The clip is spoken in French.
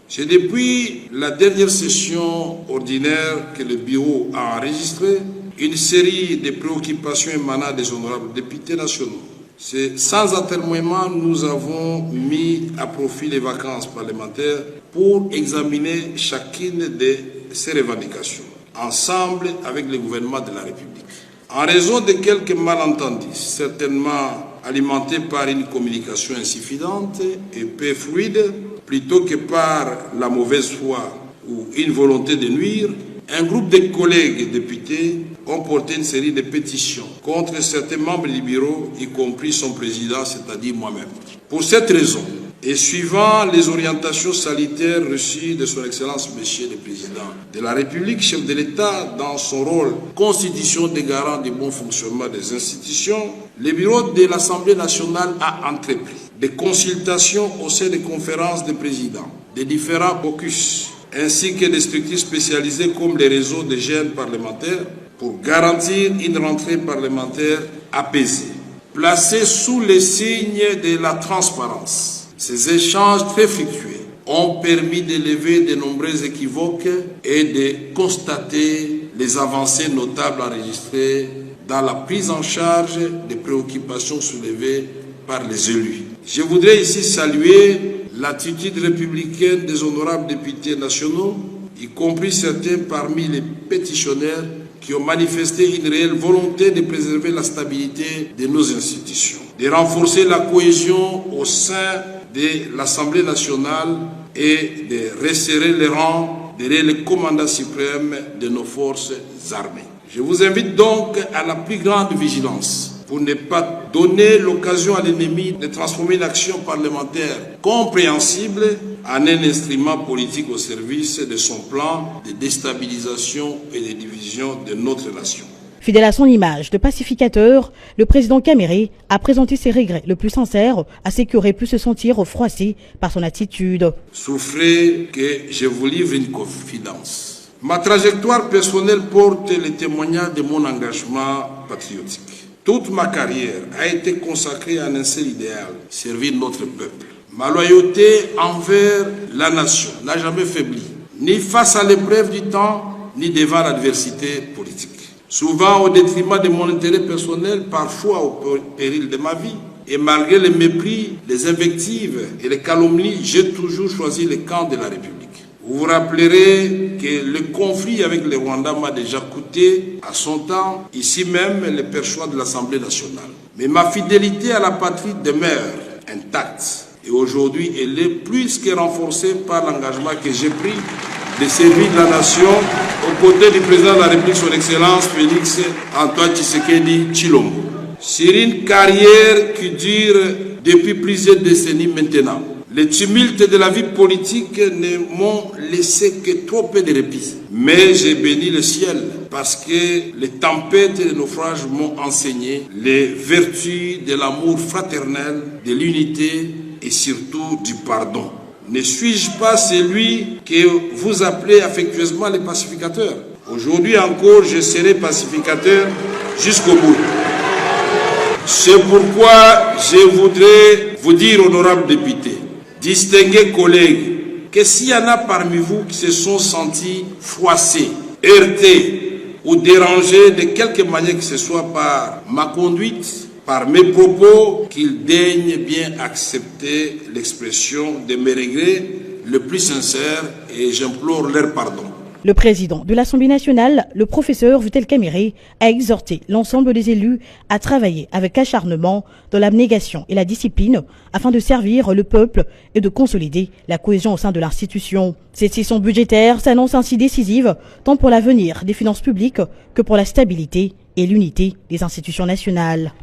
C'est depuis la dernière session ordinaire que le bureau a enregistré une série de préoccupations émanant des honorables députés nationaux. C'est sans atermoiement, nous avons mis à profit les vacances parlementaires pour examiner chacune de ces revendications, ensemble avec le gouvernement de la République. En raison de quelques malentendus, certainement alimentés par une communication insuffisante et peu fluide, plutôt que par la mauvaise foi ou une volonté de nuire, un groupe de collègues députés ont porté une série de pétitions contre certains membres du bureau, y compris son président, c'est-à-dire moi-même. Pour cette raison, et suivant les orientations sanitaires reçues de son Excellence Monsieur le Président de la République, chef de l'État, dans son rôle constitution de garant du bon fonctionnement des institutions, le bureau de l'Assemblée nationale a entrepris des consultations au sein des conférences des présidents, des différents caucus, ainsi que des structures spécialisées comme les réseaux de jeunes parlementaires pour garantir une rentrée parlementaire apaisée, placée sous le signe de la transparence. Ces échanges très fructueux ont permis de lever de nombreux équivoques et de constater les avancées notables enregistrées dans la prise en charge des préoccupations soulevées par les élus. Je voudrais ici saluer l'attitude républicaine des honorables députés nationaux, y compris certains parmi les pétitionnaires qui ont manifesté une réelle volonté de préserver la stabilité de nos institutions, de renforcer la cohésion au sein de l'Assemblée nationale et de resserrer les rangs derrière le commandant suprême de nos forces armées. Je vous invite donc à la plus grande vigilance pour ne pas donner l'occasion à l'ennemi de transformer une action parlementaire compréhensible en un instrument politique au service de son plan de déstabilisation et de division de notre nation. Fidèle à son image de pacificateur, le président Caméré a présenté ses regrets le plus sincères à ceux qui auraient pu se sentir froissés par son attitude. Souffrez que je vous livre une confidence. Ma trajectoire personnelle porte le témoignage de mon engagement patriotique. Toute ma carrière a été consacrée à un seul idéal, servir notre peuple. Ma loyauté envers la nation n'a jamais faibli, ni face à l'épreuve du temps, ni devant l'adversité politique. Souvent au détriment de mon intérêt personnel, parfois au péril de ma vie. Et malgré les mépris, les invectives et les calomnies, j'ai toujours choisi le camp de la République. Vous vous rappellerez que le conflit avec le Rwanda m'a déjà coûté, à son temps, ici même, le perchoir de l'Assemblée nationale. Mais ma fidélité à la patrie demeure intacte. Et aujourd'hui, elle est plus que renforcée par l'engagement que j'ai pris de servir la nation aux côtés du président de la République, son Excellence Félix Antoine Tshisekedi Tshilombo. Sur une carrière qui dure depuis plusieurs décennies maintenant, les tumultes de la vie politique ne m'ont laissé que trop peu de répit. Mais j'ai béni le ciel parce que les tempêtes et les naufrages m'ont enseigné les vertus de l'amour fraternel, de l'unité et surtout du pardon. Ne suis-je pas celui que vous appelez affectueusement les pacificateurs? Aujourd'hui encore, je serai pacificateur jusqu'au bout. C'est pourquoi je voudrais vous dire, honorables députés, distingués collègues, que s'il y en a parmi vous qui se sont sentis froissés, heurtés ou dérangés de quelque manière que ce soit par ma conduite, par mes propos, qu'ils daignent bien accepter l'expression de mes regrets le plus sincères et j'implore leur pardon. Le président de l'Assemblée nationale, le professeur Vital Kamerhe, a exhorté l'ensemble des élus à travailler avec acharnement dans l'abnégation et la discipline afin de servir le peuple et de consolider la cohésion au sein de l'institution. Cette session budgétaire s'annonce ainsi décisive tant pour l'avenir des finances publiques que pour la stabilité et l'unité des institutions nationales.